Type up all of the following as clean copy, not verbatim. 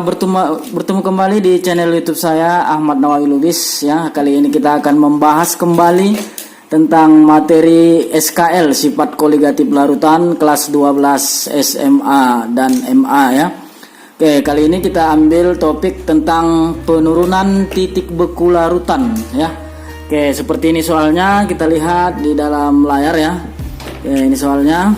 bertemu kembali di channel YouTube saya Ahmad Nawawi Lubis ya. Kali ini kita akan membahas kembali tentang materi SKL sifat koligatif larutan kelas 12 SMA dan MA ya. Oke, kali ini kita ambil topik tentang penurunan titik beku larutan ya. Oke, seperti ini soalnya, kita lihat di dalam layar ya. Oke, ini soalnya.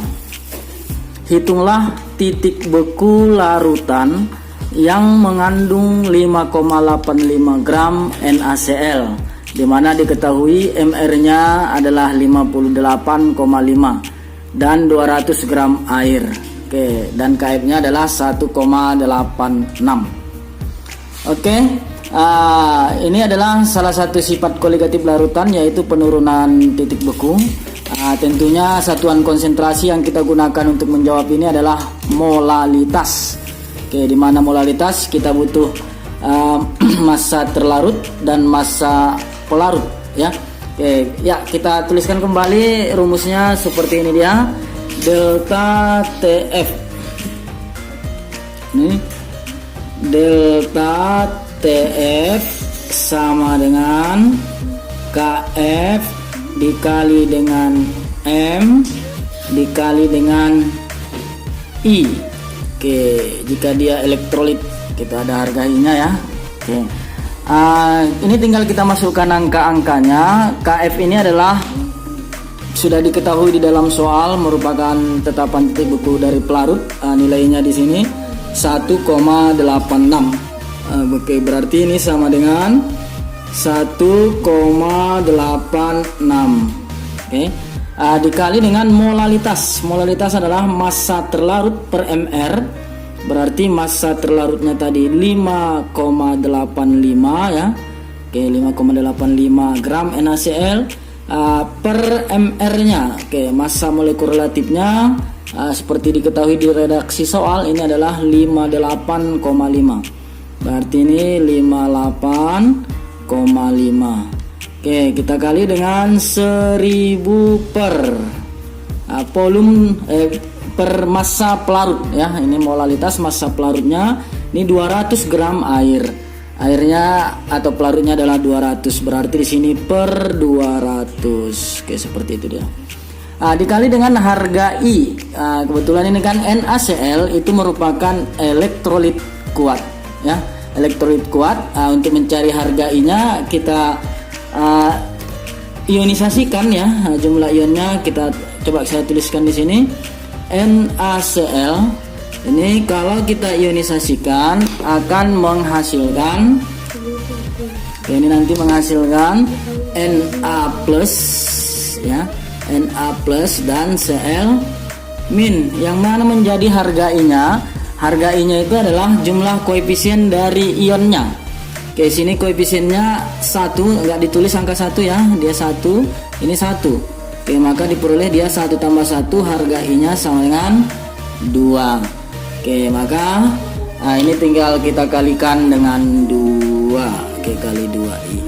Hitunglah titik beku larutan yang mengandung 5,85 gram NaCl, di mana diketahui MR-nya adalah 58,5 dan 200 gram air. Oke, dan KF-nya adalah 1,86. Oke, ini adalah salah satu sifat koligatif larutan, yaitu penurunan titik beku. Tentunya satuan konsentrasi yang kita gunakan untuk menjawab ini adalah molalitas. Oke, di mana molalitas kita butuh massa terlarut dan massa pelarut ya. Oke, ya kita tuliskan kembali rumusnya seperti ini dia. Delta TF. Ini delta TF sama dengan KF dikali dengan M dikali dengan I. Oke, jika dia elektrolit kita ada harganya ya. Oke, ini tinggal kita masukkan angka-angkanya. KF ini adalah sudah diketahui di dalam soal, merupakan tetapan titik beku dari pelarut. Nilainya di sini 1,86. Oke, berarti ini sama dengan 1,86. Oke, dikali dengan molalitas. Molalitas adalah massa terlarut per mr, berarti massa terlarutnya tadi 5,85 ya. Oke, 5,85 gram NaCl per mr nya. Oke, massa molekul relatifnya seperti diketahui di redaksi soal ini adalah 58,5, berarti ini 58,5. Oke, kita kali dengan 1000 per volume per massa pelarut ya. Ini molalitas massa pelarutnya. Ini 200 gram air. Airnya atau pelarutnya adalah 200, berarti di sini per 200. Oke, seperti itu dia. Dikali dengan harga I. Kebetulan ini kan NaCl itu merupakan elektrolit kuat ya. Elektrolit kuat. Untuk mencari harga I-nya kita ionisasikan ya. Jumlah ionnya kita coba saya tuliskan di sini. NaCl ini kalau kita ionisasikan akan menghasilkan, ini nanti menghasilkan Na plus ya, Na plus dan Cl min, yang mana menjadi harga I-nya. Harga I-nya itu adalah jumlah koefisien dari ionnya. Oke, sini koefisiennya 1, enggak ditulis angka 1 ya, dia 1, ini 1. Oke, maka diperoleh dia 1 tambah 1, harga I-nya sama dengan 2. Oke, maka ini tinggal kita kalikan dengan 2. Oke, kali 2I.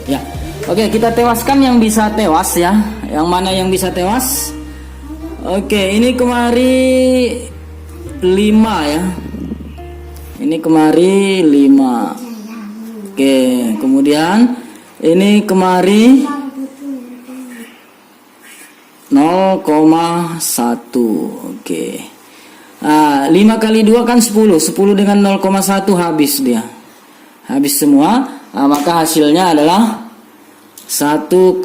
Ya. Oke, kita tewaskan yang bisa tewas ya. Yang mana yang bisa tewas? Oke, ini kemari 5 ya. Ini kemari 5. Oke, kemudian ini kemari 0,1. Oke. 5 kali 2 kan 10. 10 dengan 0,1 habis dia. Habis semua. Maka hasilnya adalah 1,86.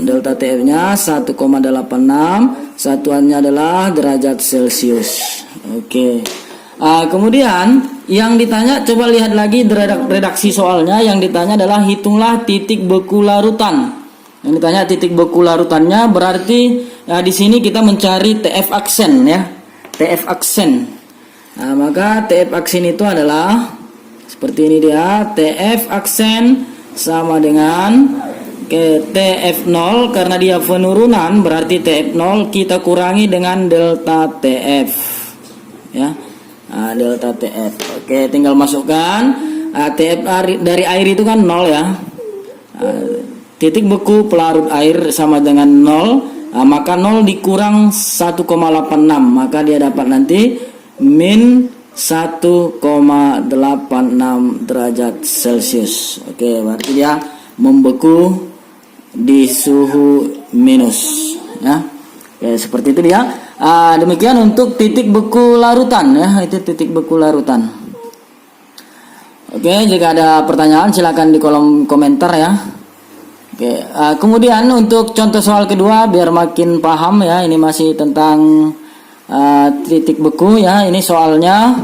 Delta TF-nya 1,86. Satuannya adalah derajat Celcius. Oke. Kemudian yang ditanya, coba lihat lagi redaksi soalnya. Yang ditanya adalah hitunglah titik beku larutan. Yang ditanya titik beku larutannya, berarti di sini kita mencari TF aksen ya. TF aksen. Maka TF aksen itu adalah seperti ini dia. TF aksen sama dengan TF0, karena dia penurunan, berarti TF0 kita kurangi dengan delta TF ya. Delta TF. Oke, tinggal masukkan TF dari air itu kan 0 ya. Titik beku pelarut air sama dengan 0. Maka 0 dikurang 1,86, maka dia dapat nanti min 1,86 derajat Celcius. Oke, berarti dia membeku di suhu minus ya. Oke, seperti itu dia. Demikian untuk titik beku larutan ya, itu titik beku larutan. Oke, jika ada pertanyaan silakan di kolom komentar ya. Oke, kemudian untuk contoh soal kedua biar makin paham ya, ini masih tentang titik beku ya. Ini soalnya,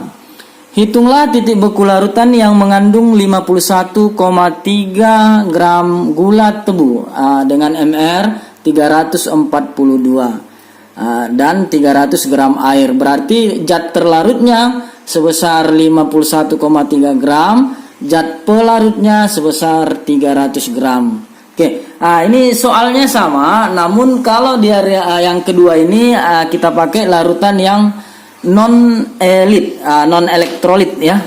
hitunglah titik beku larutan yang mengandung 51,3 gram gula tebu dengan MR 342 dan 300 gram air. Berarti zat terlarutnya sebesar 51,3 gram, zat pelarutnya sebesar 300 gram. Oke, ini soalnya sama, namun kalau dia yang kedua ini kita pakai larutan yang non elektrolit ya.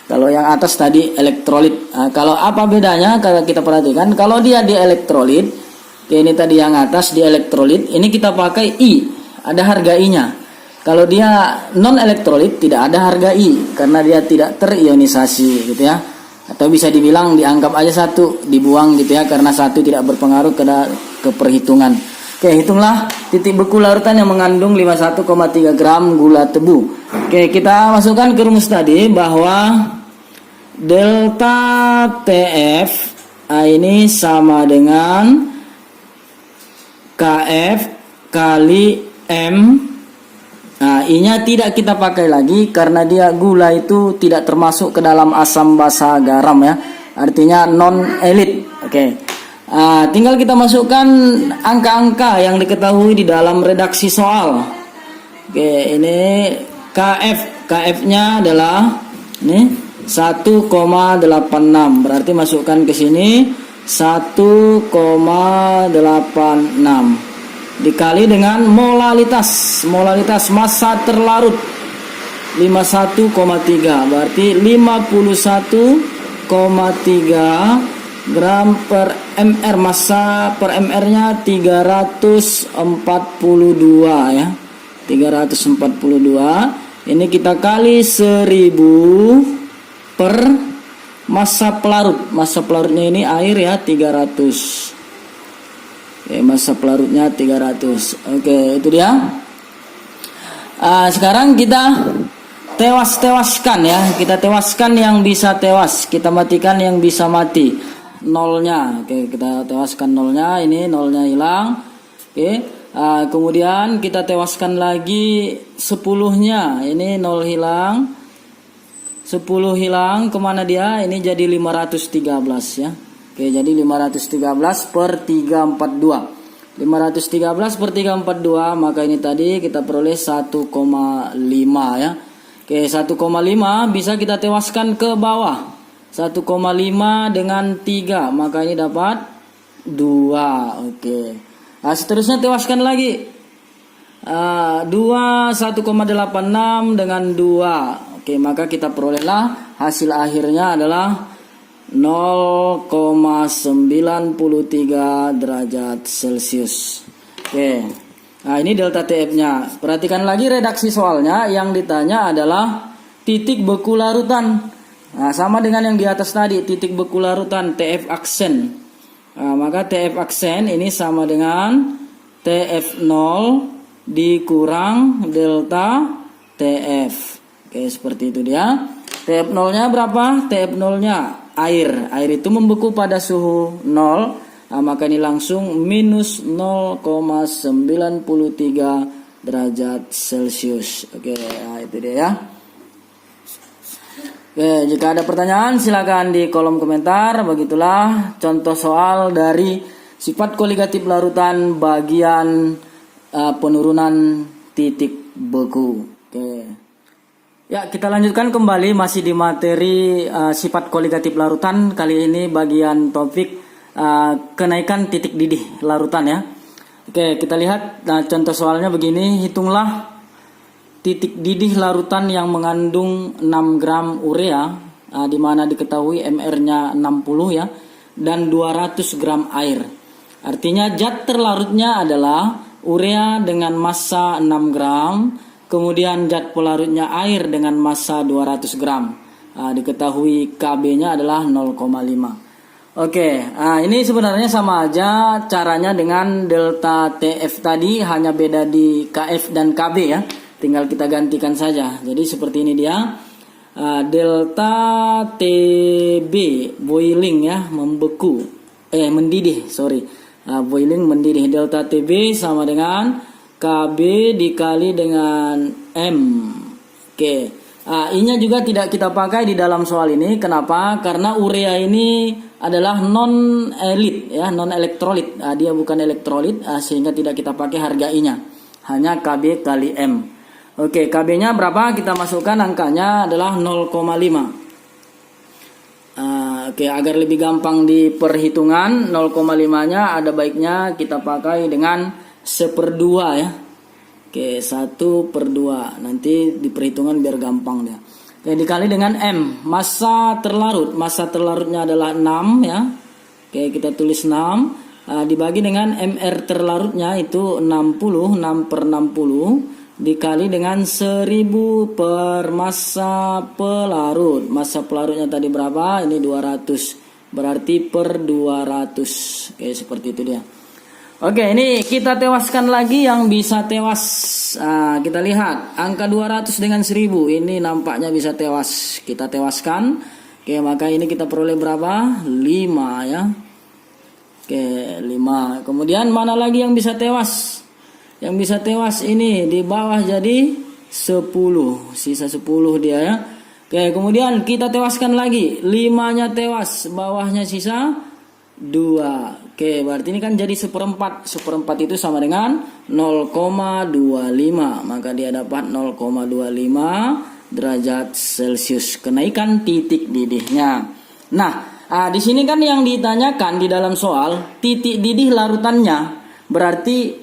Kalau yang atas tadi elektrolit. Kalau apa bedanya? Kalau kita perhatikan, kalau dia di elektrolit, ini tadi yang atas di elektrolit, ini kita pakai I, ada harga I-nya. Kalau dia non elektrolit tidak ada harga I karena dia tidak terionisasi gitu ya. Atau bisa dibilang dianggap aja satu, dibuang gitu ya, karena satu tidak berpengaruh ke perhitungan. Oke, hitunglah titik beku larutan yang mengandung 51,3 gram gula tebu. Oke, kita masukkan ke rumus tadi bahwa delta TF ini sama dengan KF kali M. I-nya tidak kita pakai lagi karena dia gula itu tidak termasuk ke dalam asam basa garam ya. Artinya non elit. Oke. Tinggal kita masukkan angka-angka yang diketahui di dalam redaksi soal. Oke, ini KF-nya adalah ini 1,86. Berarti masukkan ke sini 1,86 dikali dengan molalitas massa terlarut 51,3, berarti 51,3 gram per mr. Massa per mr nya 342 ya, 342. Ini kita kali 1000 per massa pelarutnya ini air ya, 300. Oke, massa pelarutnya 300. Oke, itu dia. Sekarang kita tewaskan ya. Kita tewaskan yang bisa tewas, kita matikan yang bisa mati. Nolnya. Oke, kita tewaskan nolnya. Ini nolnya hilang. Oke. Kemudian kita tewaskan lagi 10-nya. Ini nol hilang. 10 hilang, kemana dia? Ini jadi 513 ya. Oke, jadi 513 per 342. 513 per 342, maka ini tadi kita peroleh 1,5 ya. Oke, 1,5 bisa kita tewaskan ke bawah. 1,5 dengan 3, maka ini dapat 2. Oke. Seterusnya tewaskan lagi. 2 1,86 dengan 2. Oke, maka kita perolehlah hasil akhirnya adalah 0,93 derajat Celcius. Oke. Nah, ini delta TF-nya. Perhatikan lagi redaksi soalnya, yang ditanya adalah titik beku larutan. Nah, sama dengan yang di atas tadi, titik beku larutan TF aksen. Nah, maka TF aksen ini sama dengan TF0 dikurang delta TF. Oke, seperti itu dia. TF0-nya berapa? TF0-nya air itu membeku pada suhu 0. Maka ini langsung minus 0,93 derajat Celcius. Oke, itu dia ya. Oke, jika ada pertanyaan silakan di kolom komentar. Begitulah contoh soal dari sifat koligatif larutan bagian penurunan titik beku. Oke. Ya, kita lanjutkan kembali masih di materi sifat koligatif larutan. Kali ini bagian topik kenaikan titik didih larutan ya. Oke, kita lihat contoh soalnya begini. Hitunglah titik didih larutan yang mengandung 6 gram urea, di mana diketahui MR-nya 60 ya, dan 200 gram air. Artinya zat terlarutnya adalah urea dengan massa 6 gram, kemudian zat pelarutnya air dengan massa 200 gram. Diketahui Kb-nya adalah 0,5. Oke, ini sebenarnya sama aja caranya dengan delta TF tadi, hanya beda di KF dan KB ya. Tinggal kita gantikan saja. Jadi seperti ini dia. Delta TB boiling ya, mendidih, boiling mendidih. Delta TB sama dengan KB dikali dengan M. Oke. I-nya juga tidak kita pakai di dalam soal ini. Kenapa? Karena urea ini adalah non-elit ya, non-elektrolit. Dia bukan elektrolit, sehingga tidak kita pakai harga I-nya. Hanya KB kali M. Oke, KB-nya berapa? Kita masukkan angkanya adalah 0,5. Oke, agar lebih gampang di perhitungan, 0,5-nya ada baiknya kita pakai dengan 1/2 ya. Oke, 1/2. Nanti di perhitungan biar gampang dia. Oke, dikali dengan M. Massa terlarut. Massa terlarutnya adalah 6 ya. Oke, kita tulis 6. Dibagi dengan MR terlarutnya itu 60. 6/60. Dikali dengan 1000 per massa pelarut. Massa pelarutnya tadi berapa? Ini 200. Berarti per 200. Oke, seperti itu dia. Oke, ini kita tewaskan lagi yang bisa tewas. Kita lihat angka 200 dengan 1000 ini nampaknya bisa tewas. Kita tewaskan. Oke, maka ini kita peroleh berapa? 5 ya. Oke, 5. Kemudian mana lagi yang bisa tewas? Yang bisa tewas ini di bawah jadi 10. Sisa 10 dia ya. Oke, kemudian kita tewaskan lagi. 5-nya tewas, bawahnya sisa 2. Oke, berarti ini kan jadi 1/4. 1/4 itu sama dengan 0,25. Maka dia dapat 0,25 derajat Celcius. Kenaikan titik didihnya. Nah, di sini kan yang ditanyakan di dalam soal titik didih larutannya. Berarti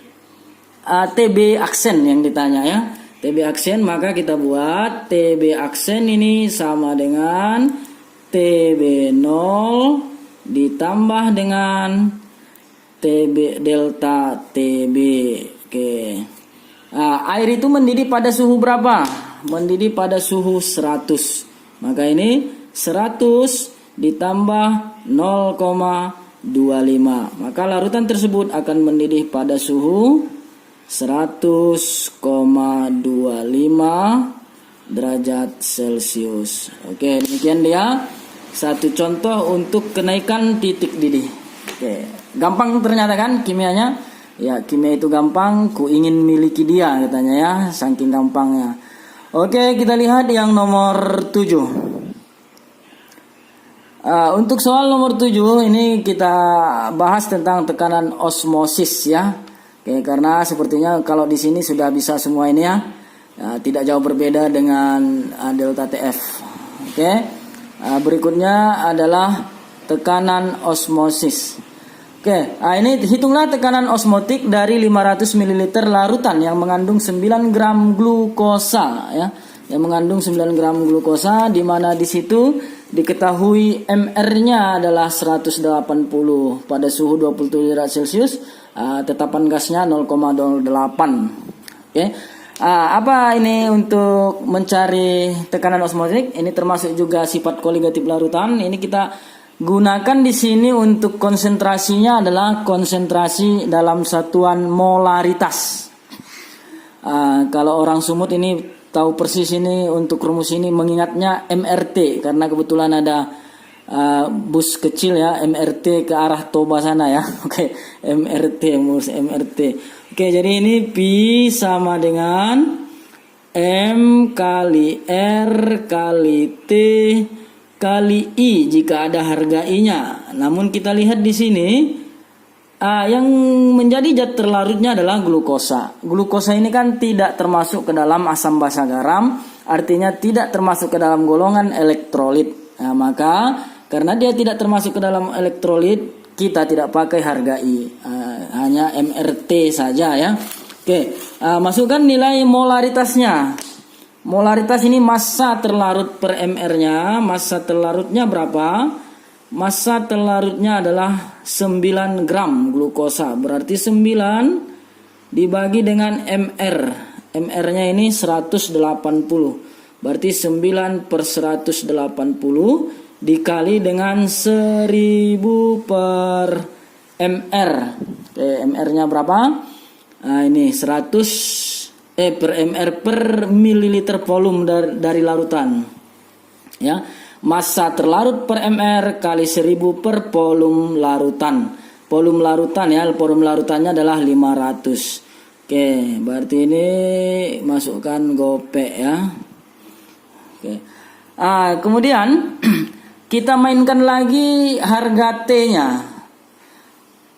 TB aksen yang ditanya ya. TB aksen, maka kita buat TB aksen ini sama dengan TB0 ditambah dengan TB delta TB. Oke. Air itu mendidih pada suhu berapa? Mendidih pada suhu 100. Maka ini 100 ditambah 0,25. Maka larutan tersebut akan mendidih pada suhu 100,25 derajat Celcius. Oke, demikian dia satu contoh untuk kenaikan titik didih. Oke, gampang ternyata kan kimianya? Ya, kimia itu gampang, ku ingin miliki dia katanya ya, saking gampangnya. Oke, kita lihat yang nomor 7. Untuk soal nomor 7 ini kita bahas tentang tekanan osmosis ya. Oke, karena sepertinya kalau di sini sudah bisa semua ini ya. Tidak jauh berbeda dengan delta TF. Oke. Berikutnya adalah tekanan osmosis. Oke, ini hitunglah tekanan osmotik dari 500 ml larutan yang mengandung 9 gram glukosa ya. Yang mengandung 9 gram glukosa, di mana di situ diketahui MR-nya adalah 180 pada suhu 27 derajat Celcius, tetapan gasnya 0,08. Oke. Apa ini untuk mencari tekanan osmotik? Ini termasuk juga sifat koligatif larutan. Ini kita gunakan di sini untuk konsentrasinya adalah konsentrasi dalam satuan molaritas. Kalau orang sumut ini tahu persis ini untuk rumus ini mengingatnya MRT karena kebetulan ada bus kecil ya, MRT ke arah Toba sana ya. Oke, MRT. Oke, jadi ini P sama dengan M kali R kali T kali I jika ada harga I-nya. Namun kita lihat di sini yang menjadi zat terlarutnya adalah glukosa. Glukosa ini kan tidak termasuk ke dalam asam basa garam, artinya tidak termasuk ke dalam golongan elektrolit. Nah, maka karena dia tidak termasuk ke dalam elektrolit, kita tidak pakai harga I, hanya MRT saja ya. Oke, masukkan nilai molaritasnya. Molaritas ini massa terlarut per MR-nya. Massa terlarutnya berapa? Massa terlarutnya adalah 9 gram glukosa. Berarti 9 dibagi dengan MR. MR-nya ini 180. Berarti 9 per 180 dikali dengan 1000 per MR. Oke, MR-nya berapa? Nah, ini 100 per MR per mililiter volume dari larutan. Ya, massa terlarut per MR kali 1000 per volume larutan. Volume larutan ya, volume larutannya adalah 500. Oke, berarti ini masukkan gopek ya. Oke. Kemudian kita mainkan lagi harga T-nya.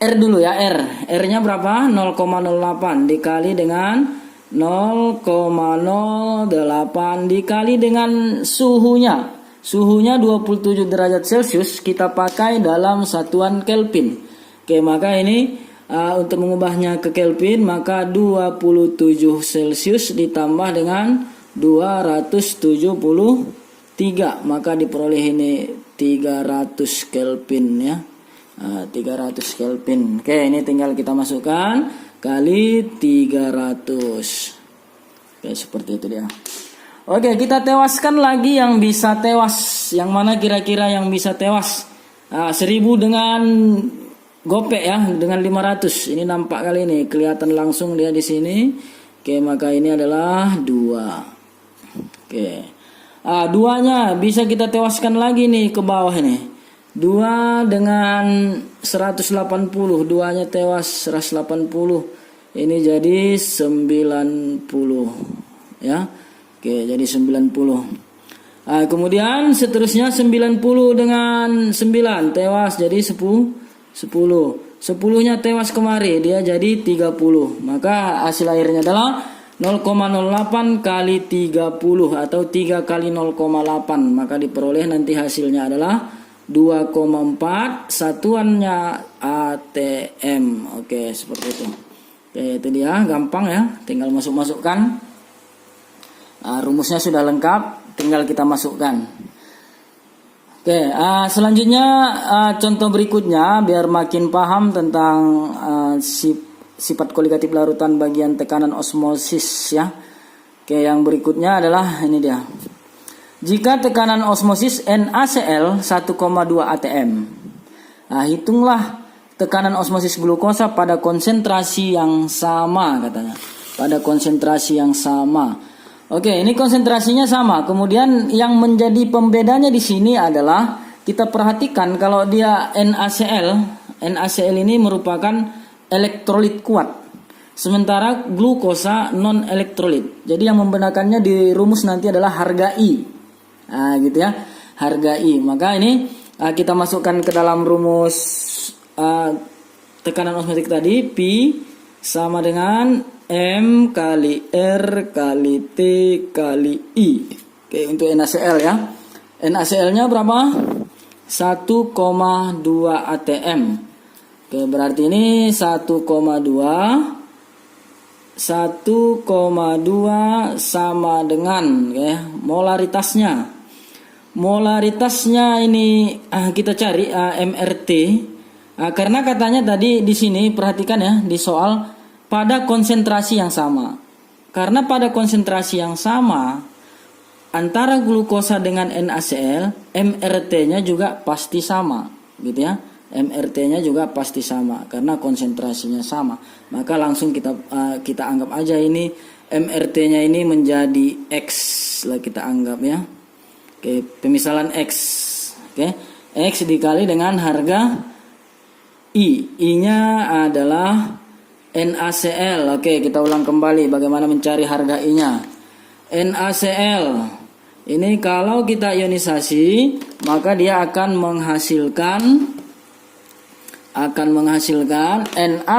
R dulu ya, R. R-nya berapa? 0,08 dikali dengan 0,08 dikali dengan suhunya. Suhunya 27 derajat Celcius, kita pakai dalam satuan Kelvin. Oke, maka ini untuk mengubahnya ke Kelvin, maka 27 Celcius ditambah dengan 273, maka diperoleh ini 300 Kelvin ya. 300 Kelvin. Oke, ini tinggal kita masukkan kali 300. Oke, seperti itu dia. Oke, kita tewaskan lagi yang bisa tewas. Yang mana kira-kira yang bisa tewas? 1000 dengan gopek ya, dengan 500. Ini nampak kali ini, kelihatan langsung dia di sini. Oke, maka ini adalah 2. Oke. Duanya bisa kita tewaskan lagi nih ke bawah ini. 2 dengan 180, duanya tewas 180. Ini jadi 90 ya. Oke, jadi 90. Kemudian seterusnya 90 dengan 9 tewas jadi 10. 10-nya tewas kemari, dia jadi 30. Maka hasil akhirnya adalah 0,08 kali 30 atau 3 kali 0,8. Maka diperoleh nanti hasilnya adalah 2,4, satuannya ATM. Oke, seperti itu. Oke, itu dia, gampang ya, tinggal masukkan. Rumusnya sudah lengkap, tinggal kita masukkan. Oke, selanjutnya contoh berikutnya biar makin paham tentang sifat koligatif larutan bagian tekanan osmosis ya. Oke, yang berikutnya adalah ini dia. Jika tekanan osmosis NaCl 1,2 atm. Hitunglah tekanan osmosis glukosa pada konsentrasi yang sama katanya. Pada konsentrasi yang sama. Oke, ini konsentrasinya sama. Kemudian yang menjadi pembedanya di sini adalah kita perhatikan kalau dia NaCl ini merupakan elektrolit kuat. Sementara glukosa non elektrolit. Jadi yang membedakannya di rumus nanti adalah harga I. Gitu ya, harga I. Maka ini kita masukkan ke dalam rumus tekanan osmotik tadi. P sama dengan M kali R kali T kali I. Oke, untuk NaCl ya. NaCl-nya berapa? 1,2 atm. Oke, berarti ini 1,2 sama dengan molaritasnya. Molaritasnya ini kita cari MRT. Karena katanya tadi di sini perhatikan ya di soal pada konsentrasi yang sama. Karena pada konsentrasi yang sama antara glukosa dengan NaCl, MRT-nya juga pasti sama, gitu ya. MRT-nya juga pasti sama karena konsentrasinya sama. Maka langsung kita anggap aja ini MRT-nya ini menjadi X lah kita anggap ya. Oke, pemisalan X. Oke, X dikali dengan harga I. I-nya adalah NaCl. Oke, kita ulang kembali bagaimana mencari harga I-nya. NaCl ini kalau kita ionisasi, maka dia akan menghasilkan Na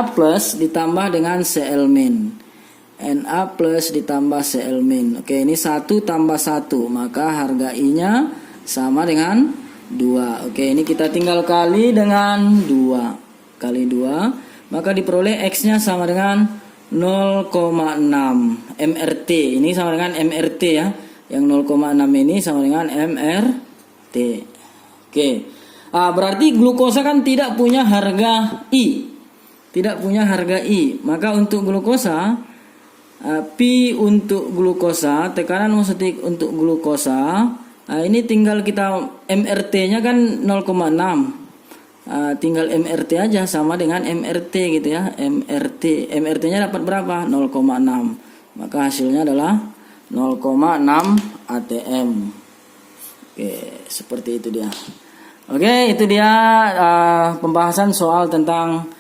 plus ditambah dengan Cl min. Na plus ditambah Cl min. Oke, ini 1 tambah 1, maka harga I-nya sama dengan 2. Oke, ini kita tinggal kali dengan 2. Kali 2, maka diperoleh X-nya sama dengan 0,6 MRT. Ini sama dengan MRT ya. Yang 0,6 ini sama dengan MRT. Oke. Berarti glukosa kan tidak punya harga I. Tidak punya harga I. Maka untuk glukosa Pi untuk glukosa, tekanan osetik untuk glukosa. Ini tinggal kita MRT-nya kan 0,6. Tinggal MRT aja sama dengan MRT gitu ya. MRT-nya dapat berapa? 0,6. Maka hasilnya adalah 0,6 atm. Oke, seperti itu dia. Oke, itu dia pembahasan soal tentang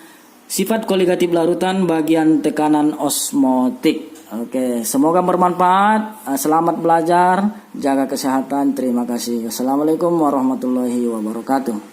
sifat koligatif larutan bagian tekanan osmotik. Oke, semoga bermanfaat. Selamat belajar, jaga kesehatan. Terima kasih. Assalamualaikum warahmatullahi wabarakatuh.